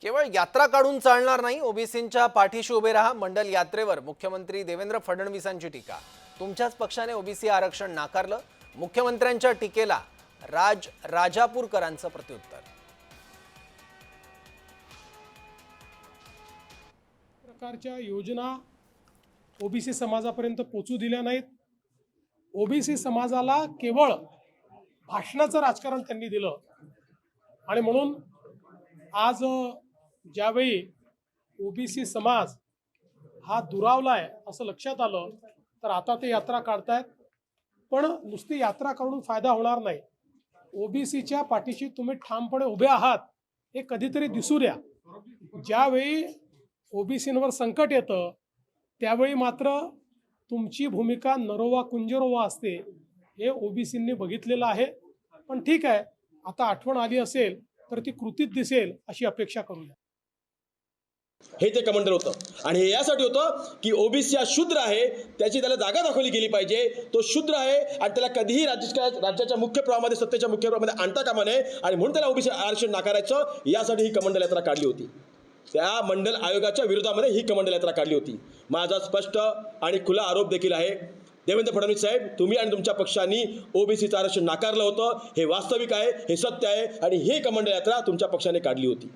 केवळ यात्रा काढून चालणार नाही, ओबीसींच्या पाठीशी उभे राहा. मंडल यात्रेवर मुख्यमंत्री देवेंद्र फडणवीसांची टीका. तुमच्याच पक्षाने ओबीसी आरक्षण नाकारलं. मुख्यमंत्र्यांच्या टीकेला राजापूरकरांचं प्रत्युत्तर. प्रकारच्या योजना ओबीसी समाजापर्यंत पोहोचू दिल्या नाहीत. ओबीसी समाजाला केवळ भाषणाचं राजकारण त्यांनी दिलं आणि म्हणून आज ज्यावेळी ओबीसी समाज हा दुरावलाय असं लक्षात आलं तर आता ते यात्रा काढतायत. पण नुसती यात्रा काढून फायदा होणार नाही. ओबीसीच्या पाठीशी तुम्ही ठामपणे उभे आहात हे कधीतरी दिसू द्या. ज्यावेळी ओबीसींवर संकट येतं त्यावेळी मात्र तुमची भूमिका नरोवा कुंजरोवा असते, हे ओबीसींनी बघितलेलं आहे. पण ठीक आहे, आता आठवण आली असेल तर ती कृतीत दिसेल अशी अपेक्षा करूया. हे ते कमांडर होतं आणि हे यासाठी होतं की ओबीसी हा शूद्र आहे, त्याची त्याला जागा दाखवली गेली पाहिजे. तो शूद्र आहे आणि त्याला कधीही राज्याच्या मुख्य प्रवाहामध्ये, सत्तेच्या मुख्य प्रवाहामध्ये आणता कामा नये आणि म्हणून त्याला ओबीसी आरक्षण नाकारायचं, यासाठी ही कमंडल यात्रा काढली होती. त्या मंडल आयोगाच्या विरोधामध्ये ही कमंडल यात्रा काढली होती. माझा स्पष्ट आणि खुला आरोप देखील आहे, देवेंद्र फडणवीस साहेब, तुम्ही आणि तुमच्या पक्षांनी ओबीसीचं आरक्षण नाकारलं होतं. हे वास्तविक आहे, हे सत्य आहे आणि ही कमंडल यात्रा तुमच्या पक्षाने काढली होती.